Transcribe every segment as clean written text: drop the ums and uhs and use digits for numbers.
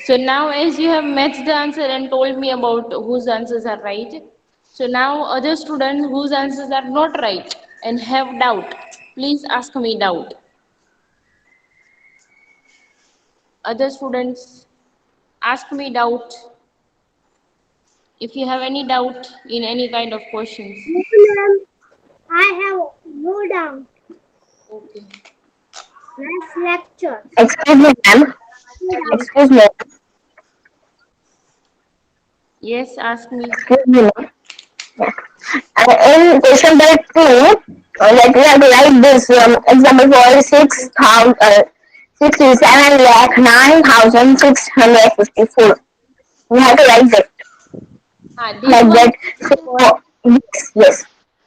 So now as you have matched the answer and told me about whose answers are right, so now other students whose answers are not right and have doubt, please ask me doubt. Other students, ask me doubt if you have any doubt in any kind of questions. No, ma'am. I have no doubt. Okay. Nice lecture. Excuse me, ma'am. Yes. Excuse me. Yes, ask me. Excuse me, ma'am. In question number two, like we have to write this example for 67,9,654. We have to write that This like one, that. So yes, yes.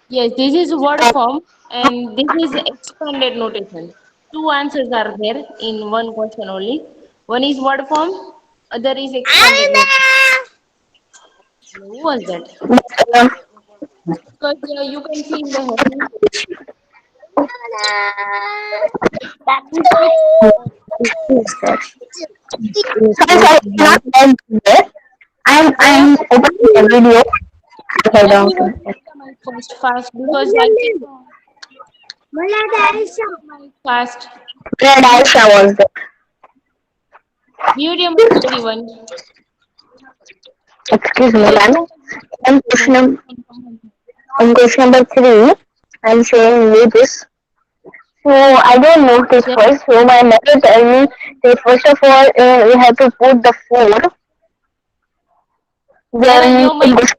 yes, this is word form and this is expanded notation. Two answers are there in one question only. One is word form, other is expanded notation. Who was that? But, Because you can see in the heading. sorry, sorry, not like that. Jaya, I'm opening the video. Hold on. everyone mute the mic first, fast, because I Problem can name. Malada mute Aisha. your mic fast. Red Mute, Aisha was there. mute your mic, everyone. Excuse me, Because ma'am. no In question, in question number three, I'm showing you this. So I don't know this Jaya, first. So my mother tell me that first of all we have to put the food. Then Your it mic goes.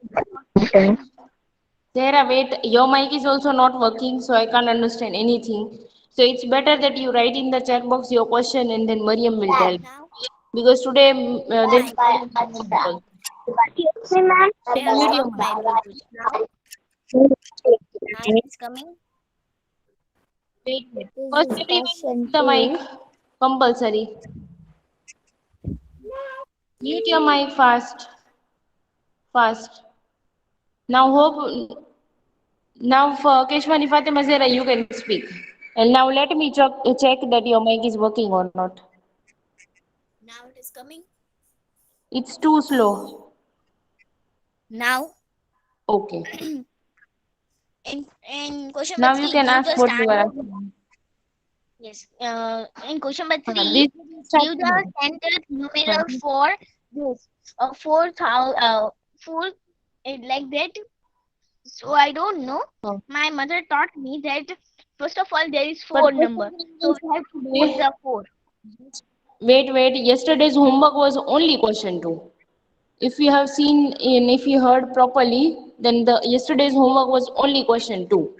Zahra, wait, your mic is also not working, so I can't understand anything. So it's better that you write in the chat box your question and then Mariam will tell. Now, Because today there is my problem with my mic also. Excuse me, ma'am. I have Mute your stopped mic. my Bluetooth now. Now it's coming. Wait, wait. This First, is everyone question mute the mic. 2. Compulsory. Mute your mic fast. Fast. Now hope now for Keshwani Fatima Zera you can speak. And now let me check that your mic is working or not. Now it is coming. It's too slow. Now, Okay. in question number Now you three, can give ask the what you are standard. asking. Yes. In question number three, This is give starting the mode. standard numeral This, for this. 4,000. Four. Like that. So I don't know. oh. My mother taught me that first of all there is But four question number. three will So we have start to put today. the four. Wait. Yesterday's homework was only question two. If you have seen in, if you heard properly, then the yesterday's homework was only question two,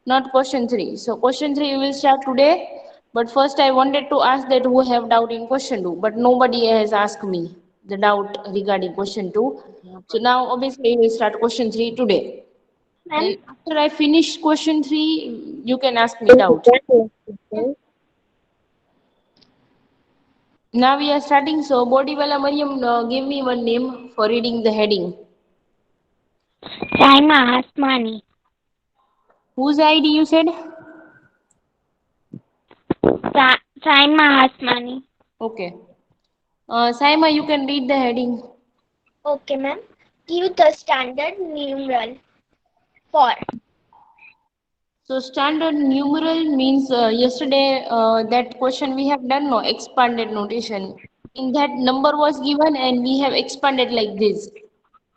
not question three. So question three will start today. But first I wanted to ask that who have doubt in question two, but nobody has asked me the doubt regarding question two. So now obviously we will start question three today. Ma'am. And after I finish question three, you can ask me doubt. Now we are starting. So Bodiwala Mariam, give me one name for reading the heading. Saima Asmani. Whose ID you said? Saima Asmani. Okay. Saima, you can read the heading. Okay, ma'am. Give the standard numeral for. So standard numeral means yesterday that question we have done no expanded notation. In that number was given and we have expanded like this,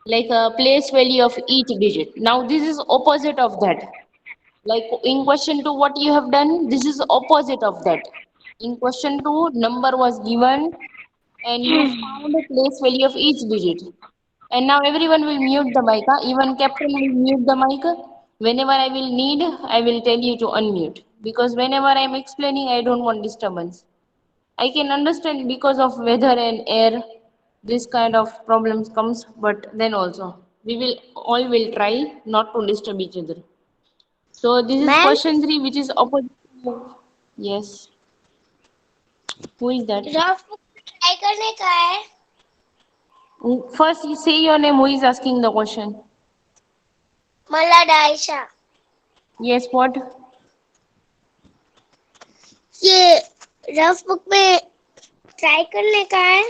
like a place value of each digit. Now this is opposite of that. Like in question two, what you have done, this is opposite of that. In question two, number was given and you found a place value of each digit. And now everyone will mute the mic. Even captain will mute the mic. Whenever I will need, I will tell you to unmute. Because whenever I am explaining, I don't want disturbance. I can understand because of weather and air, this kind of problems comes. But then also, we will all will try not to disturb each other. So this is Ma'am, question three, which is opposite. Yes. Who is that? Rough try करने का है. First, you say your name. Who is asking the question? Malada Aisha. Yes. What? ये rough book में try करने का है।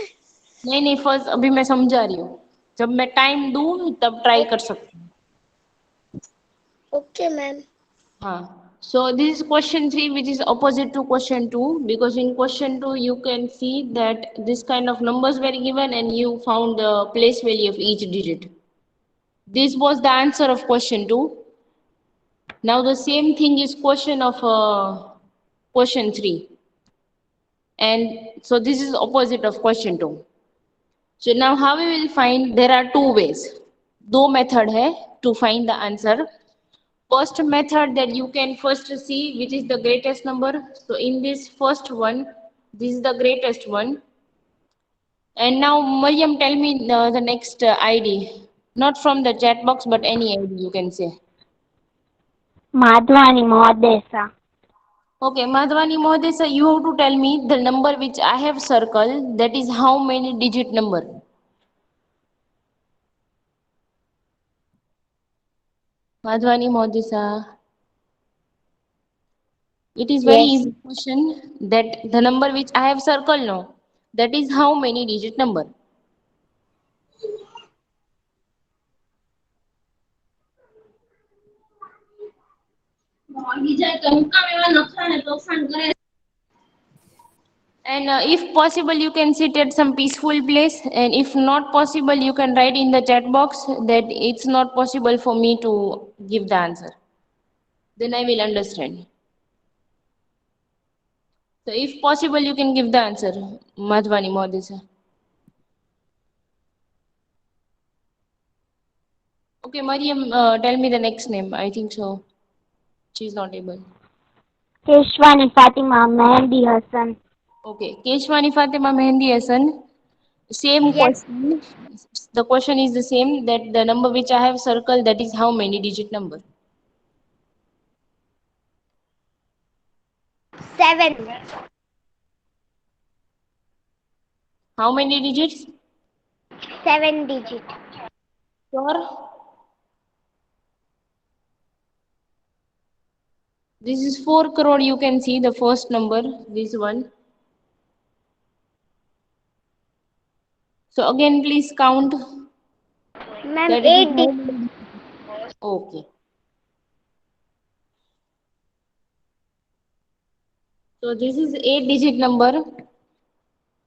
नहीं, first अभी मैं समझा रही हूँ, जब मैं टाइम दूँ तब ट्राई कर सकती हूँ। Okay ma'am. हाँ. So this is question 3, which is opposite to question 2, because in question 2 you can see that this kind of numbers were given and you found the place value of each digit. This was the answer of question 2. Now the same thing is question of question 3, and so this is opposite of question 2. So now how we will find, there are two ways. दो method है to find the answer. First method, that you can first see which is the greatest number. So in this first one, this is the greatest one. And now Mariam, tell me the next ID. Not from the chat box, but any ID you can say. Madhwani Modesa. Okay, Madhwani Mohdesa, you have to tell me the number which I have circled, that is how many digit number? Madhwani Mohdesa. It is very Yes. easy question, that the number which I have circled now, that is how many digit number? And if possible, you can sit at some peaceful place. And if not possible, you can write in the chat box that it's not possible for me to give the answer. Then I will understand. So if possible, you can give the answer, Madhwani Modisa. Okay, Mariam, tell me the next name. I think so. She's not able. Keshwani Fatima Mehndi Hassan. Okay, Keshwani Fatima Mehendi Hassan. Same Yes. question. The question is the same, that the number which I have circled, that is how many digit number? 7. How many digits? 7 digit. Sure. This is 4 crore. You can see the first number, this one. So again, please count Ma'am, that it is 8 how digit. many. Okay. So this is 8 digit number.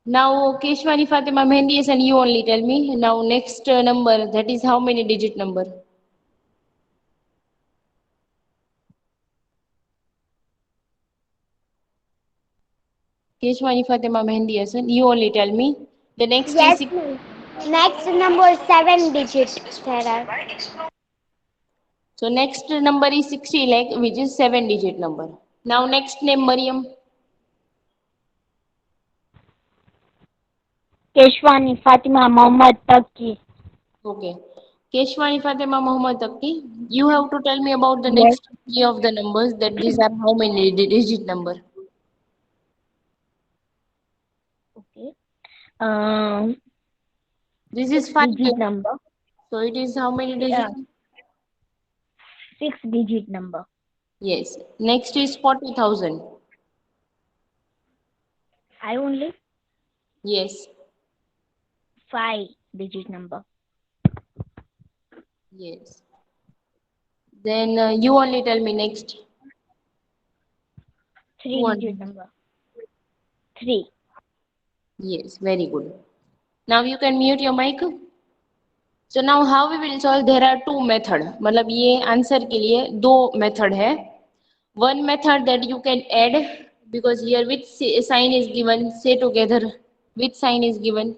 Now Keshwani Fatima Mehendi is, and you only tell me. Now next number, that is how many digit number? Keshwani Fatima Mehendi Hassan, you only tell me. The next is Yes, six. ma'am. Next number 7 digit. There are. So next number is 60 lakh, which is 7 digit number. Now next name, Mariam. Keshwani Fatima Mohammad Taqi. Okay. Keshwani Fatima Muhammad Takki, you have to tell me about the Yes. next three of the numbers, that these are how many digit number. Okay. Um, This is six 5 digit lakh. number. So it is how many digit? 6 digit number. Yes. Next is 40,000. I only Yes. 5 digit number. Yes. Then you only tell me next. 3 digit 200. number. 3. Yes. Very good. Now you can mute your mic. So now how we will solve? There are two method. मतलब ये answer के लिए दो method है. One method that you can add, because here which sign is given, say together, which sign is given?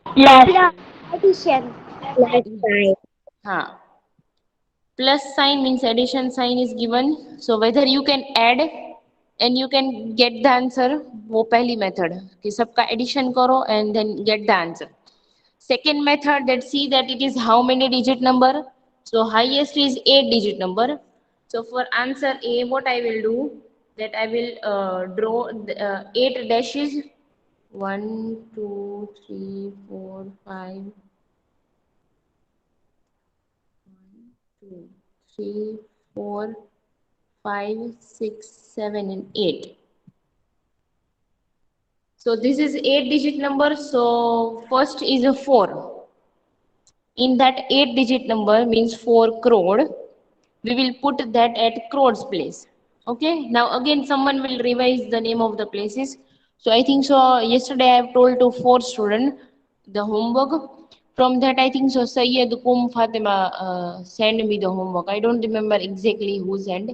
Plus. Plus addition. Plus sign. हाँ. Plus sign means addition sign is given. So whether you can add and you can get the answer, वो पहली method कि सबका addition करो and then get the answer. Second method, that see that it is how many digit number. So highest is 8 digit number. So for answer A, what I will do, that I will draw 8 dashes. 1, 2, 3, 4, 5, 2, 3, 4, 5, 6, 7, and 8. So this is 8-digit number. So first is a 4. In that 8-digit number means 4 crore. We will put that at crores place. Okay. Now again someone will revise the name of the places. So I think so. Yesterday I have told to 4 students the homework. From that I think so. Sayyid Kum Fatima send me the homework. I don't remember exactly who sent.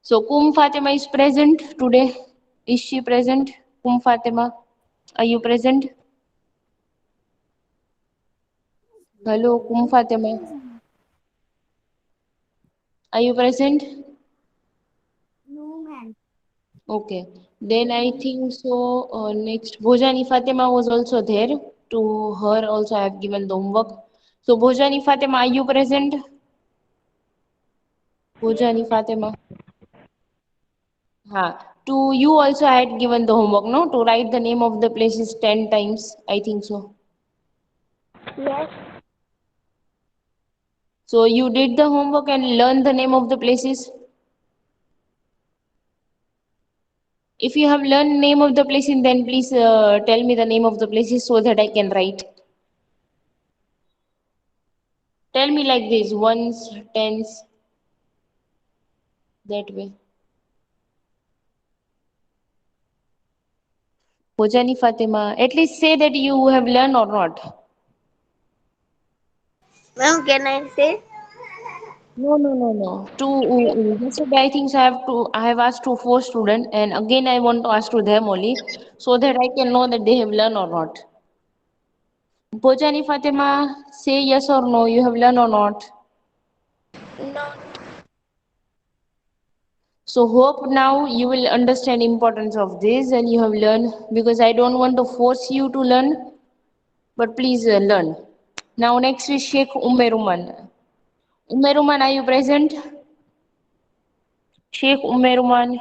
So Kum Fatima is present today. Is she present? Kum Fatima, are you present? Hello, Kum Fatima. Are you present? No, ma'am. Okay. Then I think so. Next, Bhojani Fatima was also there. To her also I have given the homework. So Bhojani Fatima, are you present? Bhojani Fatima. Ha. To you also I had given the homework, no? To write the name of the places 10 times. I think so. Yes. So you did the homework and learn the name of the places. If you have learned name of the places, then please tell me the name of the places so that I can write. Tell me like this, ones, tens, that way. Pujani Fatima, at least say that you have learned or not. Ma'am, can I say? No, no, no, no. Yesterday I think so I have asked to 4 students and again I want to ask to them only so that I can know that they have learned or not. Pujani Fatima, say yes or no, you have learned or not. No. So hope now you will understand importance of this and you have learned because I don't want to force you to learn, but please learn. Now next is Sheikh Umeruman. Umeruman, are you present? Sheikh Umeruman.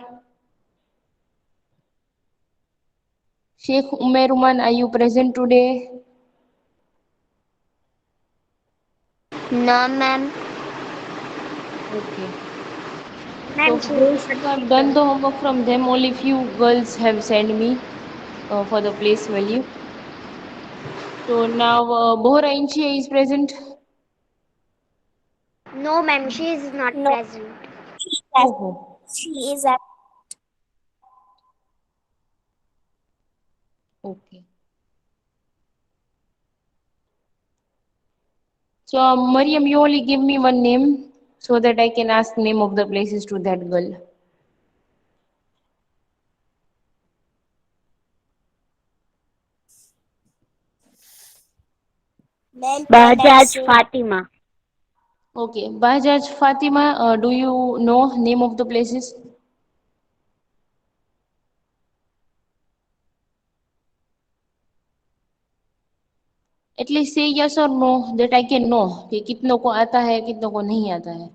Sheikh Umeruman, are you present today? No, ma'am. Okay. So Ma'am, she is those not who have done present. the homework from them, only few girls have sent me for the place value. So now Bohra Inchi is present. No, ma'am, she is not No. present. Yes. Oh, She is at okay. So, Mariam, you only give me one name so that I can ask name of the places to that girl. Ma'am, can I Bajaj say? Fatima. Okay, Bajaj Fatima, do you know name of the places? At least say yes or no that I can know कि कितनों को आता है कितनों को नहीं आता है.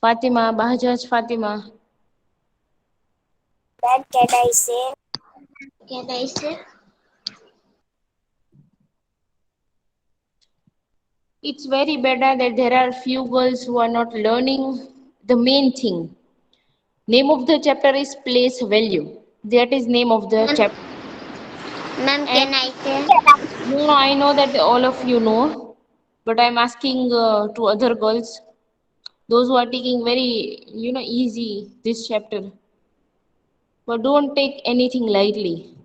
Fatima, Bajaj Fatima. Ma'am, can I say? Can I say? It's very better that there are few girls who are not learning the main thing. Name of the chapter is place value. That is name of the Ma'am, chapter. ma'am, And can I say? no, I know that all of you know, but I'm asking to other girls, those who are taking very, easy this chapter. But don't take anything lightly.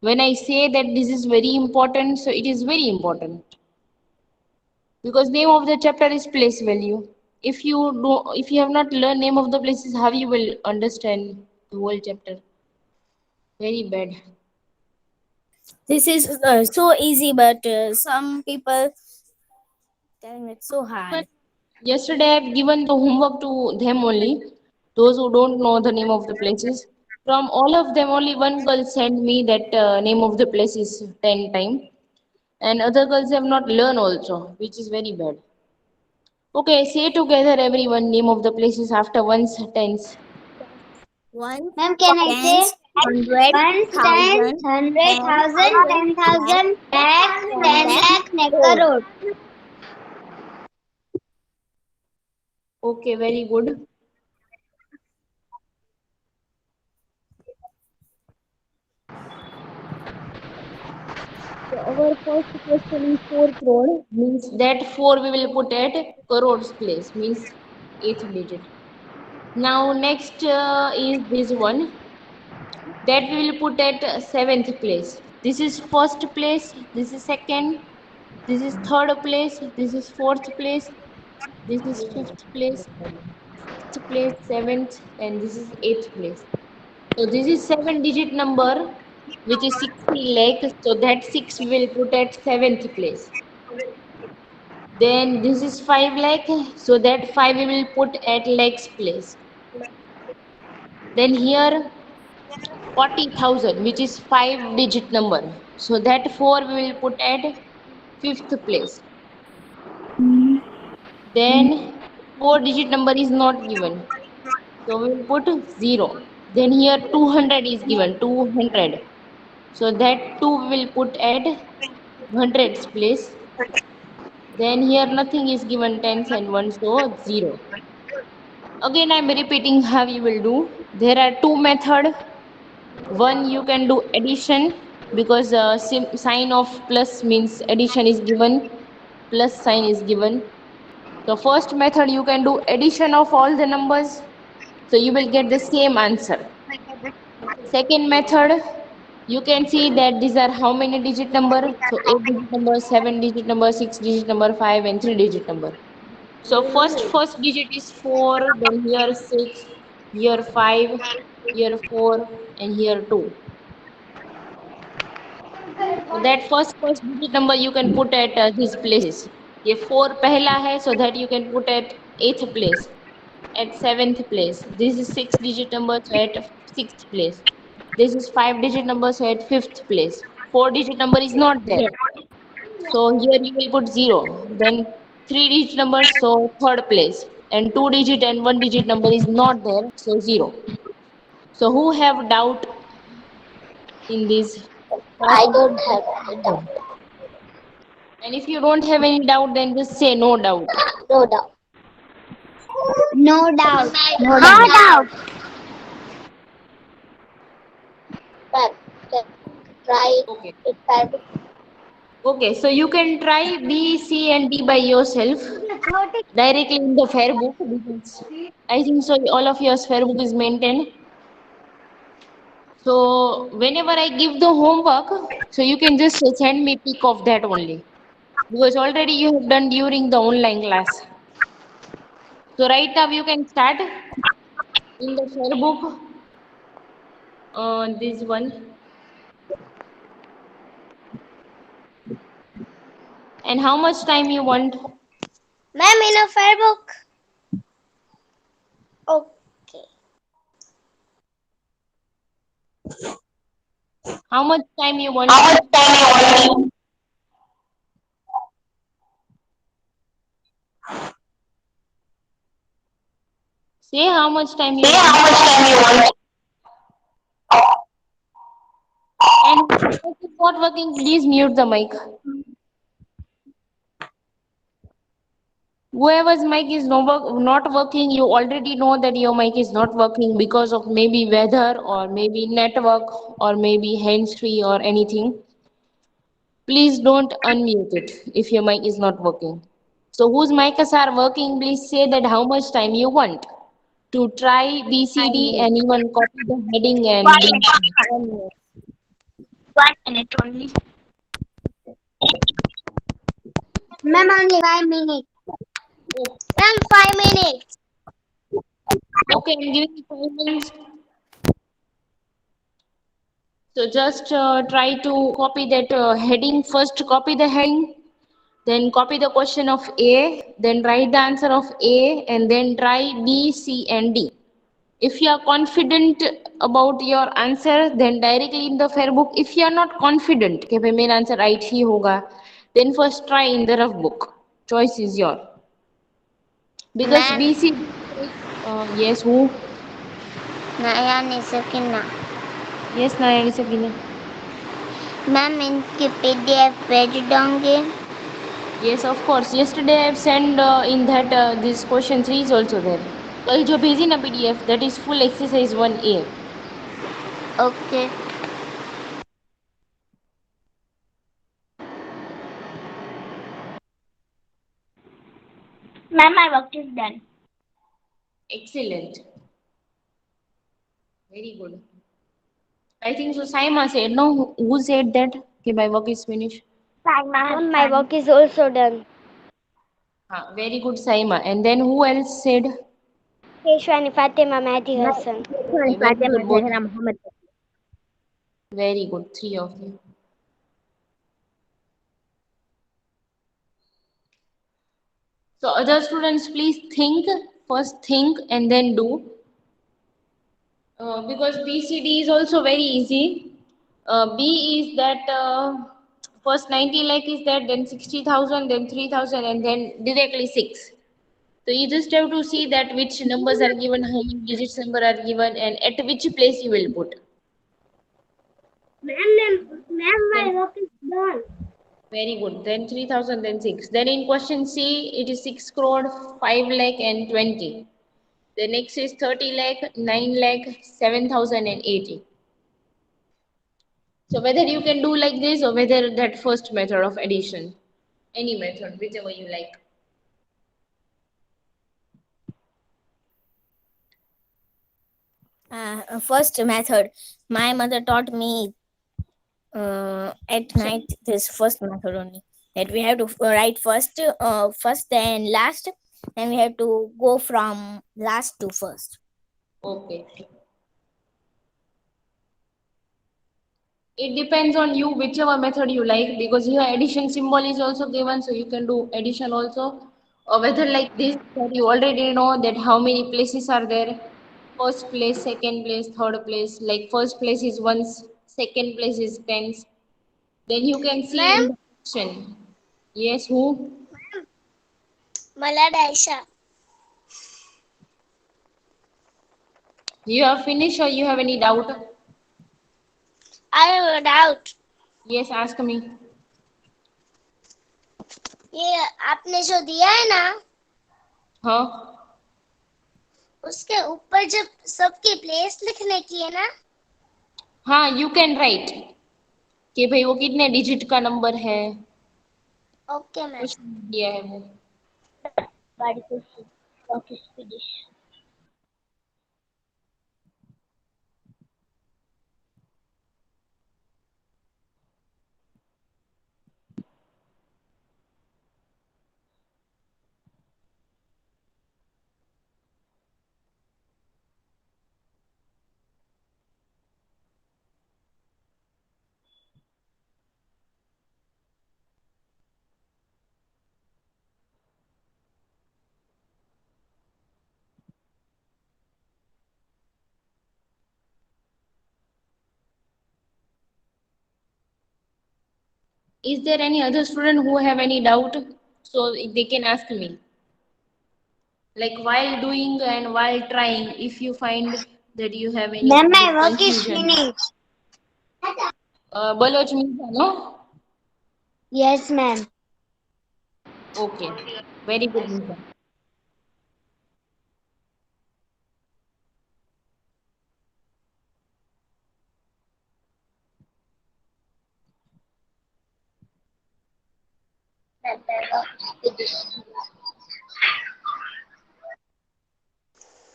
When I say that this is very important, so it is very important because name of the chapter is place value. If you have not learned name of the places, how you will understand the whole chapter? Very bad. This is so easy, but some people telling it's so Even hard. yesterday, I've given the homework to them only, those who don't know the name of the places. From all of them, only one girl sent me that name of the places 10 times, and other girls have not learned also, which is very bad. Okay, say together everyone name of the places after one sentence. One, Ma'am, can I say? tens, hundred, One, tens, thousand, hundred, ten thousand, thousand, ten lakh, thousand, lakh, ten 10 lakh, lakh, crore. crore. Okay, very good. our first question is 4 crore, means that 4 we will put at crores place, means eighth digit. Now next is this one that we will put at seventh place. This is first place, this is second, this is third place, this is fourth place, this is fifth place, sixth place, seventh, and this is eighth place. So this is seven digit number, which is 60 lakh. So that six we will put at seventh place. Then this is 5 lakh. So that five we will put at lakhs place. Then here 40,000, which is five digit number. So that four we will put at fifth place. Then four digit number is not given. So we will put 0. Then here 200 is given, 200. So that 2 we will put at hundreds place. Then here nothing is given, tens and ones, so 0. Again I am repeating how you will do. There are two methods. One you can do addition, because sign of plus means addition is given, plus sign is given. So first method you can do addition of all the numbers, so you will get the same answer. Second method, you can see that these are how many digit number. So 8 digit number, 7 digit number, 6 digit number, 5 and 3 digit number. So first digit is 4, then here 6, here 5, here 4 and here 2. So that first digit number you can put at these places. ये 4 पहला है, so that you can put at 8th place, at 7th place. This is 6 digit number, so at 6th place. This is 5 digit number, so at 5th place. 4 digit number is not there. So here you will put 0. Then 3 digit number, so third place. And 2 digit and 1 digit number is not there, so 0. So who have doubt in this? I Fast don't answer. have any doubt. And if you don't have any doubt, then just say no doubt. No doubt. No doubt. No No doubt. doubt. But can try Okay. it better. Okay, so you can try B, C, and D by yourself directly in the fair book, because I think so all of your fair book is maintained. So whenever I give the homework, so you can just send me pic of that only, because already you have done during the online class. So right now you can start in the fair book. This one. And how much time you want? Ma'am, in a fair book. Okay. How much time you want? How much time you want? Say how much time Say you how want. much time you want. And whose mic is not working, please mute the mic. Whoever's mic is not working, you already know that your mic is not working because of maybe weather or maybe network or maybe hands-free or anything. Please don't unmute it if your mic is not working. So whose mics are working, please say that how much time you want to try BCD and even copy the heading and BCD. 1 minute. 1 minute only. Ma'am, only 5 minutes. Oh, Ma'am, 5 minutes. okay, I'm giving you 5 minutes. So just try to copy that heading. First copy the heading, then copy the question of A, then write the answer of A, and then try B, C, and D. If you are confident about your answer, then directly in the fair book. If you are not confident कि भाई मेरा answer right ही होगा, then first try in the rough book. Choice is your. Because Ma'am, B, C, yes, who? Naya Nisukina. Yes, Nayani Sakina. Ma'am इनकी PDF भेज दोगे? Yes, of course. Yesterday I have sent in that this question 3 is also there. कल जो भेजी ना PDF, that is full exercise 1A. Okay. Ma'am, my work is done. Excellent. Very good. I think so. Saima said, no, who said that? Okay, my work is finished. Ma'am, My work is also done. Very good, Saima. And then who else said? Keshwani Fatima Mehdi Hassan. Okay, very good, both. Very good, three of you. So other students, please think, first think and then do. Because BCD is also very easy. B is that first 90 lakh is that, then 60,000, then 3,000, and then directly 6. So you just have to see that which numbers are given, how many digits number are given, and at which place you will put. Ma'am, my work is done. Very good. Then 3,000, then 6. Then in question C, it is 6 crore, 5 lakh, and 20. The next is 30 lakh, 9 lakh, 7,080. So whether you can do like this or whether that first method of addition, any method, whichever you like. First method, my mother taught me at night this first method only, that we have to write first then last, then we have to go from last to first. Okay. It depends on you, whichever method you like, because here addition symbol is also given, so you can do addition also. Or whether like this, that you already know that how many places are there. First place, second place, third place. Like first place is ones, second place is tens. Then you can see Ma'am, in the question. Yes, who? Malad Aisha. You have finished or you have any doubt? I have a doubt. Yes, ask me. ये आपने जो दिया है ना, हाँ उसके ऊपर जब सबकी प्लेस लिखने की है ना, हाँ यू कैन राइट कि भाई वो कितने डिजिट का नंबर है, ओके मैम. कुछ दिया है वो. Is there any other student who have any doubt? So they can ask me. Like while doing and while trying, if you find that you have any Ma'am, kind my of work is confusion. finished. Baloch Misa, no? Yes, ma'am. Okay. Very good, Misa.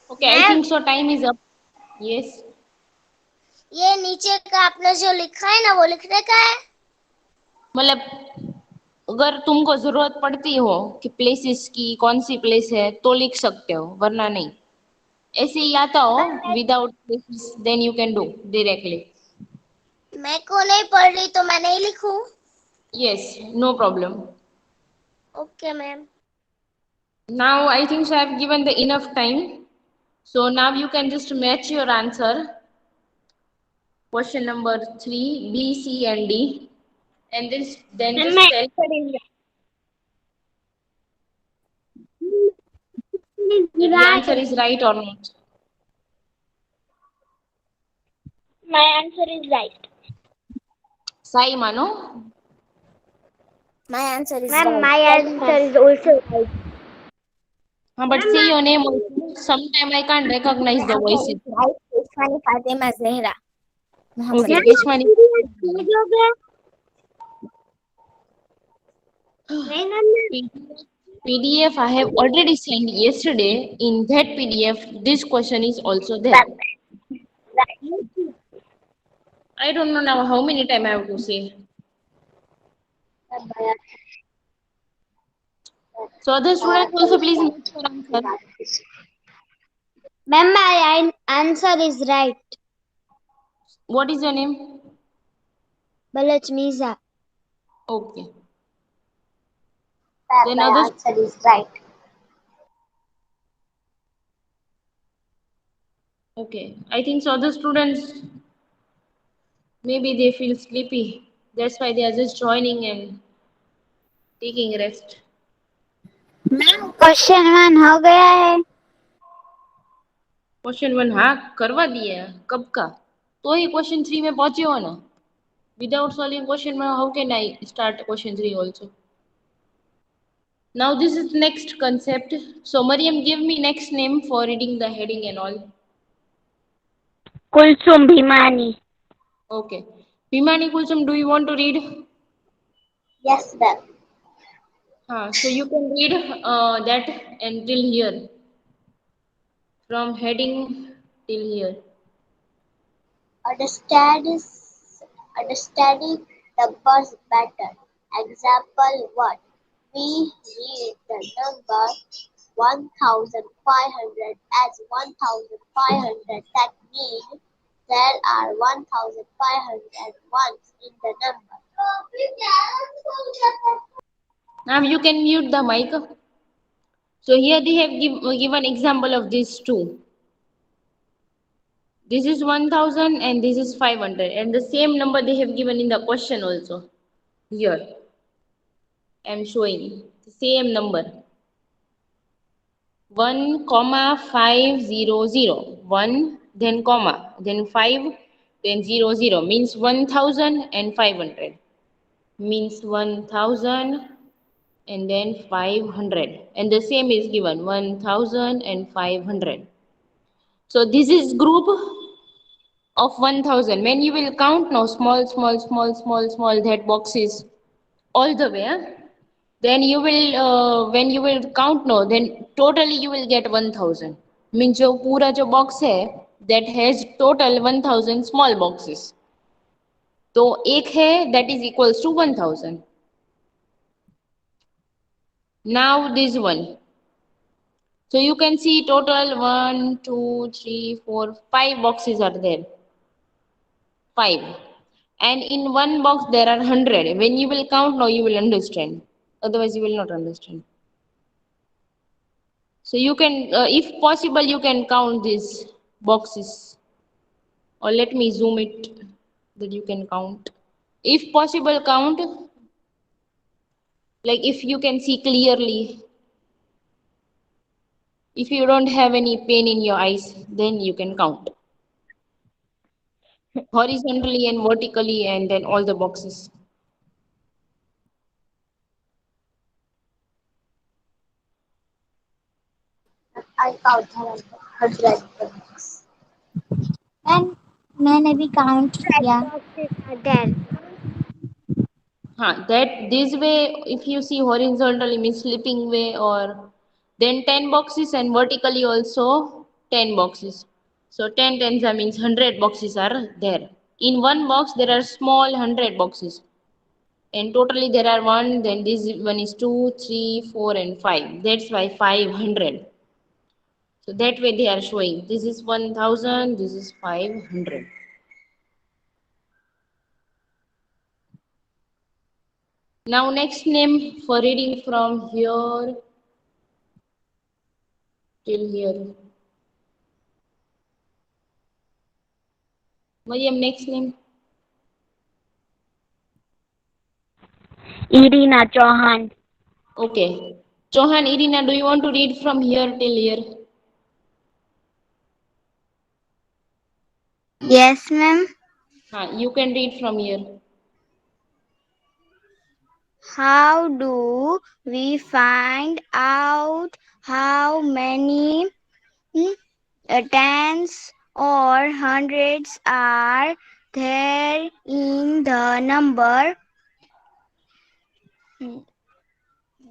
Okay, I ma'am, think so. Time is up. Yes. ये नीचे का आपने जो लिखा है ना, वो लिखने का है. मतलब अगर तुमको जरूरत पड़ती हो कि प्लेसेस की कौन सी प्लेस है तो लिख सकते हो, वरना नहीं. ऐसे ही आता हो without places, then you can do directly. मैं को नहीं पढ़ रही तो मैं नहीं लिखूं. Yes, no problem. Okay ma'am. Now I think so I have given the enough time. So now you can just match your answer. Question number 3, B, C, and D. And this then Ma'am, just my tell answer if the is answer right. is right or not. My answer is right. Sai Mano. My answer is Ma'am, right. my answer is also right. But say your name also. Sometime I can't recognize the voices. Right, Keshwani Fatima Zehra Muhammad. Okay, Keshwani. नहीं, ma'am. PDF I have already sent yesterday. In that PDF, this question is also there. I don't know now how many times I have to say. So other students also please make your answer. Ma'am, my answer is right. What is your name? Balachmiza. Okay. Ma'am, Then my others. answer is right. Okay. I think so other students maybe they feel sleepy. That's why they are just joining and taking rest. Ma'am question 1 हो गया है. Question 1 हाँ करवा दिए कब का तो ही question 3 में पहुंचे हो ना विदाउट सॉल्विंग क्वेश्चन में how can I start question 3 also. Now this is next concept. So Mariam, give me next name for reading the heading and all. Kulsum Bhimani. Okay. Bhimani Kulsum, do you want to read? Yes, ma'am. So you can read that until here. From heading till here. Understanding numbers better. Example 1. We read the number 1500 as 1500. That means there are 1500 ones in the number. Now you can mute the mic. So here they have given example of these two. This is 1000 and this is 500 and the same number they have given in the question also. Here I am showing the same number 1,500 1 then comma then 5 then 00 means 1500 means 1000 and then 500 and the same is given 1500. So this is group of 1000. When you will count now small that boxes all the way, then you will when you will count now then totally you will get 1000 means जो पूरा जो box है that has total 1000 small boxes. तो एक है that is equals to 1000. Now this one. So you can see total 1, 2, 3, 4, 5 boxes are there. 5. And in one box there are 100. When you will count now you will understand. Otherwise you will not understand. So you can, if possible, you can count these boxes. Or let me zoom it that you can count. If possible, count. Like if you can see clearly. If you don't have any pain in your eyes, then you can count. Horizontally and vertically and then all the boxes. I count 100 books. And मैंने भी count किया. Boxes are there. That this way, if you see horizontally means slipping way or then 10 boxes and vertically also 10 boxes. So 10 tens means 100 boxes are there. In one box there are small 100 boxes. And totally there are 1, then this one is 2, 3, 4 and 5. That's why 500. So that way they are showing. This is 1000, this is 500. Now next name for reading from here till here. Mariam, next name. Irina Chauhan. Okay. Chauhan, Irina, do you want to read from here till here? Yes, ma'am. You can read from here. How do we find out how many tens or hundreds are there in the number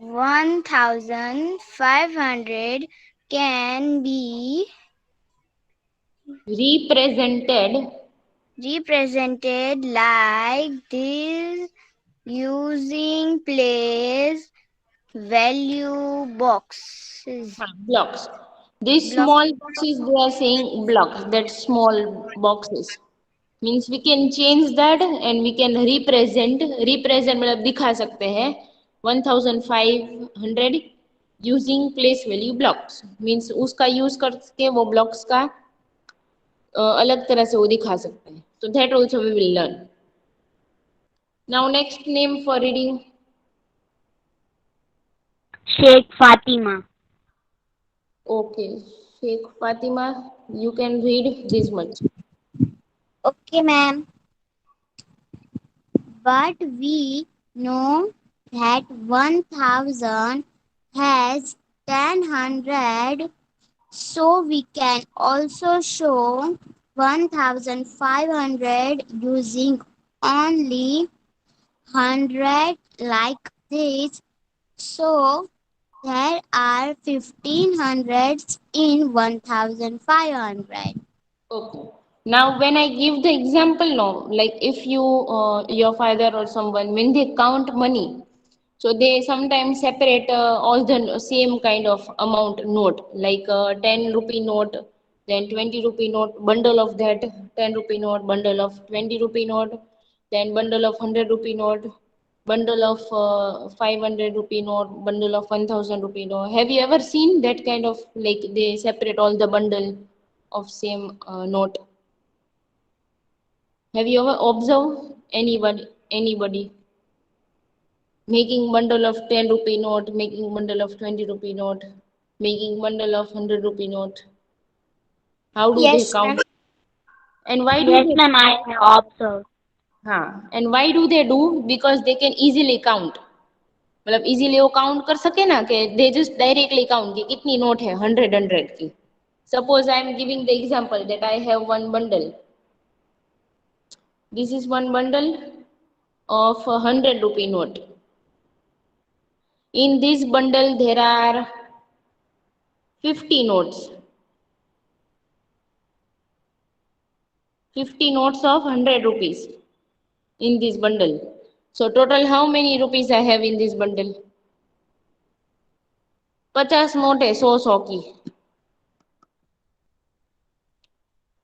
1,500 can be represented represented like this using place value boxes. blocks. These Block. small boxes, they are saying blocks, that small boxes. Means we can change that and we can represent मतलब दिखा सकते हैं 1500 using place value blocks. Means उसका use करके वो blocks का अलग तरह से वो दिखा सकते हैं. So that also we will learn. Now next name for reading. Sheikh Fatima. Okay, Sheikh Fatima, you can read this much. Okay, ma'am. But we know that 1000 has 1000, so we can also show 1500 using only 100 like this. So there are 1500s in 1500. Okay. Now, when I give the example, no, like if you, your father or someone, when they count money, so they sometimes separate all the same kind of amount note, like 10 rupee note, then 20 rupee note, bundle of that 10 rupee note, bundle of 20 rupee note, then bundle of 100 rupee note, bundle of 500 rupee note, bundle of 1000 rupee note. Have you ever seen that kind of like they separate all the bundle of same note? Have you ever observed anybody making bundle of 10 rupee note, making bundle of 20 rupee note, making bundle of 100 rupee note? How do they Yes, ma'am. count? And why do Yes, they? ma'am, I have observed. And why do they do? Because they can easily count. मतलब easily वो count कर सके ना कि they just directly count कि कितनी note है 100 की. Suppose I am giving the example that I have one bundle. This is one bundle of a 100 rupee note. In this bundle there are 50 notes. 50 notes of 100 rupees in this bundle. So total how many rupees I have in this bundle? 50 note है 100 की.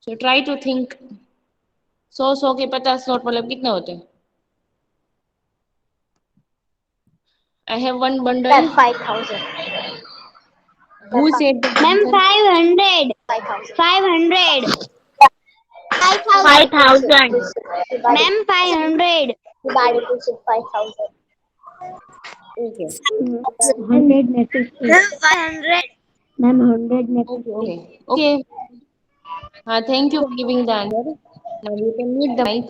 So try to think. 100 के 50 note मतलब कितने होते हैं? I have one bundle. 5,000. Who said the Ma'am, answer? 500. 500. 5,000. 5,000. Ma'am, 500. Divided to 5,000. Okay. 100 में 50. 500. Ma'am, 100 में 50. Okay. Okay. Thank you for giving the answer. Now you can mute the mic.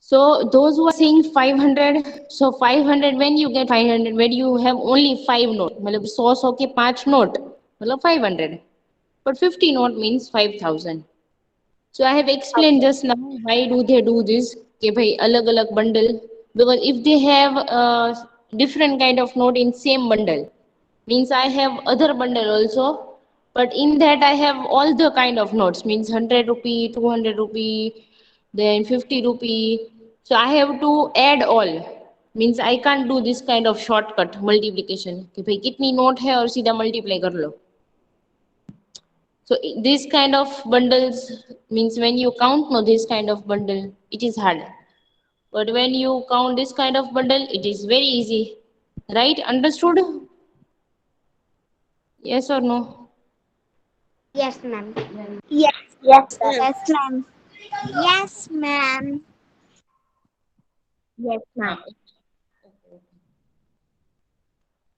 So those who are saying 500, so 500 when you get 500 when you have only 5 note, मतलब 100 के 5 note, मतलब 500. But 50 note means 5,000. So I have explained just now why do they do this? कि भाई अलग अलग bundle, because if they have different kind of note in same bundle, means I have other bundle also, but in that I have all the kind of notes, means 100 rupee, 200 rupee, then 50 rupee. So I have to add all. Means I can't do this kind of shortcut multiplication कि भाई कितनी note है और सीधा multiply कर लो. So this kind of bundles means when you count no this kind of bundle, it is hard. But when you count this kind of bundle, it is very easy. Right? Understood? Yes or no? Yes, ma'am. Yes. Yes, ma'am. Yes, ma'am. Yes, ma'am. Yes, ma'am.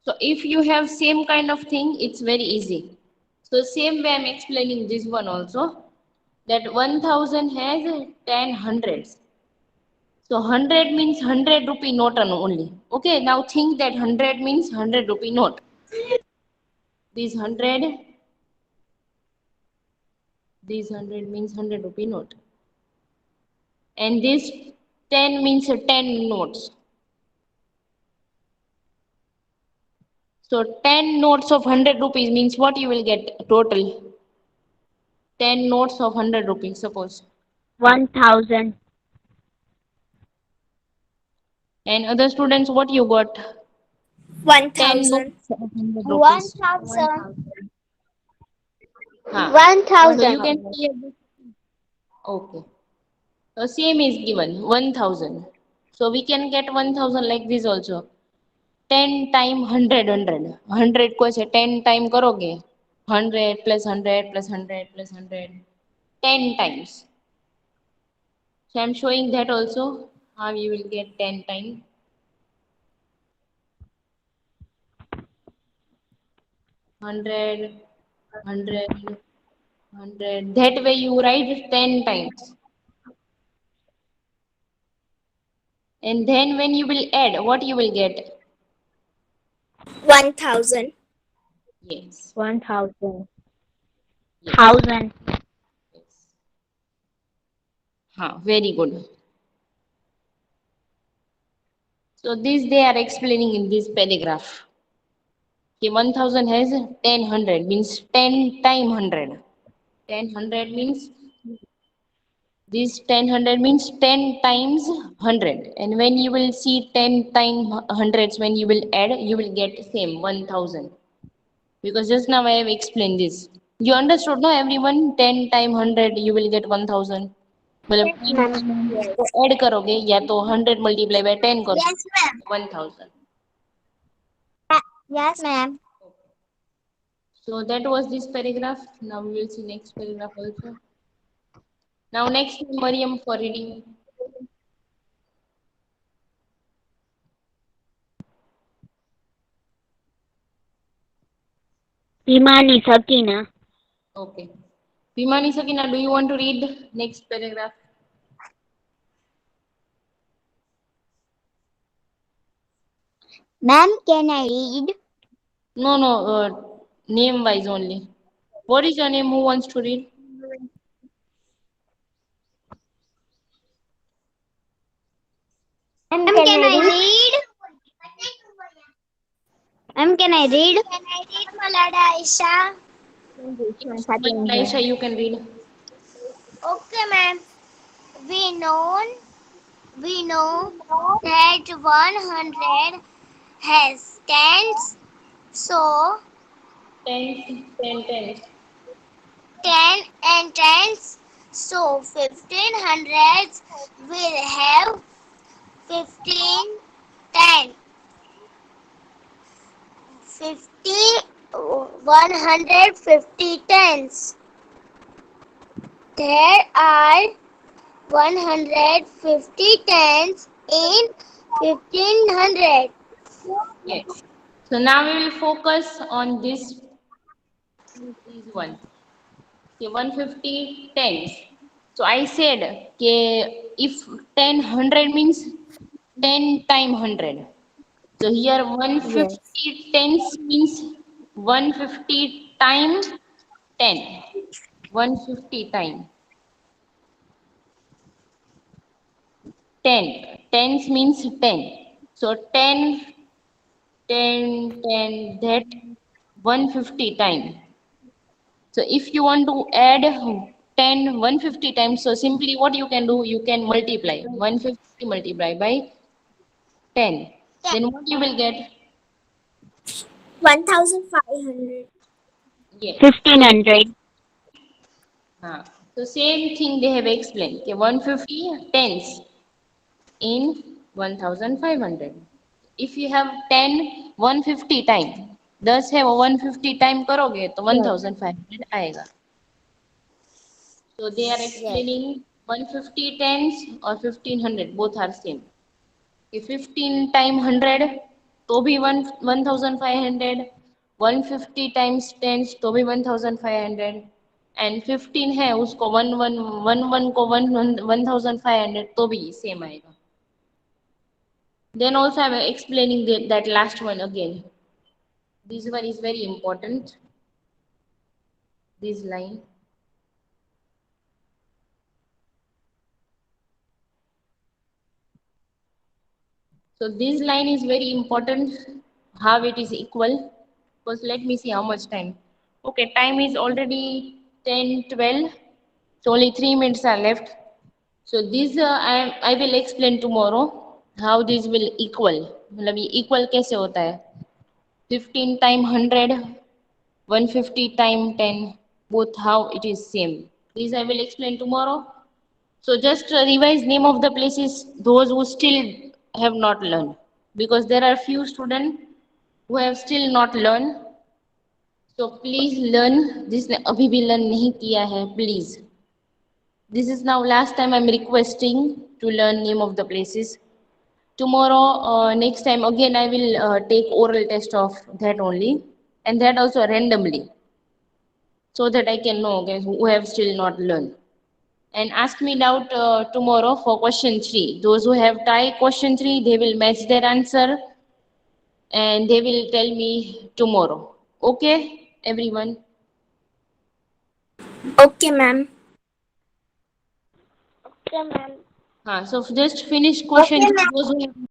So if you have same kind of thing, it's very easy. So same way I'm explaining this one also. That 1000 has 10 hundreds. So 100 means 100 rupee note only. Okay, now think that 100 means 100 rupee note. This 100, this 100 means 100 rupee note. And this 10 means 10 notes. So 10 notes of 100 rupees means what you will get total? 10 notes of 100 rupees, suppose. 1,000. And other students, what you got? 10 notes 1,000. of 100 rupees. 1,000. So you can 1,000. see. Okay. So same is given 1000. So we can get 1000 like this also. 10 time 100 100. 100 को ऐसे 10 time करोगे 100 plus 100 plus 100 plus 100 10 times. So I'm showing that also how you will get 10 times. 100 100 100. That way you write 10 times. And then when you will add, what you will get? 1,000. Yes. 1,000. Yes. 1,000. Yes. Very good. So this they are explaining in this paragraph. Okay, 1000 has 10 100 means 10 time 100. 10 100 means this 10 100 means 10 times 100. And when you will see 10 time hundreds, when you will add, you will get same 1000. Because just now I have explained this. You understood, no, everyone? 10 time 100, you will get 1000. मतलब Yes, 10 ma'am. को add करोगे या तो 100 multiply by 10 Yes, ma'am. करोगे 1000. Yes, ma'am. So that was this paragraph. Now we will see next paragraph also. Now next Mariam for reading. Imani Sakina. Okay. Vimani Sakina, do you want to read next paragraph? Ma'am, can I read? No, no, name wise only. What is your name? Who wants to read? Ma'am, can I read? Ma'am, can I read? Can I read, Malada Aisha? Yes, Aisha, you can read. Okay, ma'am. We know we know that 100 has tens, so Tens, ten, tens. 10 and tens, so 1500s will have 15 10. 50 150 tens. There are 150 tens in 1500. Yes. So now we will focus on this one. Okay, 150 tens. So I said, okay, if 10 100 means 10 time 100. So here Yes. 150 tens means 150 time 10. 150 time 10. Tens means 10. So 10, 10, 10, that 150 time. So if you want to add 10, 150 times, so simply what you can do, you can multiply 150 multiply by 10. Then what you will get? 1,500. Yes. So, 1,500. so same thing they have explained. Okay, 150 tens in 1500. If you have 10, 150 time, thus have 150 time करोगे तो Yes. 1500 आएगा. So they are Yes. explaining 150 tens or 1500 both are same. If 15 time 100 तो भी 1500, 150 times 10 तो भी 1500 and 15 है उसको 11 को 1500 तो भी सेम आएगा. Then also I'm explaining that last one again. This one is very important. This line. So this line is very important, how it is equal. First, let me see how much time. Okay, time is already 10:12. So only 3 minutes are left. So this I will explain tomorrow how this will equal. मतलब ये equal कैसे होता है? 15 time 100, 150 time 10, both how it is same. This I will explain tomorrow. So just revise name of the places those who still have not learned, because there are few students who have still not learned. So please learn. जिसने अभी भी learn नहीं किया है, please. This is now last time I'm requesting to learn name of the places. Tomorrow, next time again I will take oral test of that only, and that also randomly, so that I can know guys who have still not learned. And ask me doubt tomorrow for question 3. Those who have tie question 3, they will match their answer and they will tell me tomorrow. Okay, everyone? Okay, ma'am. Okay, ma'am. So just finish question Okay, 3. ma'am. Those who have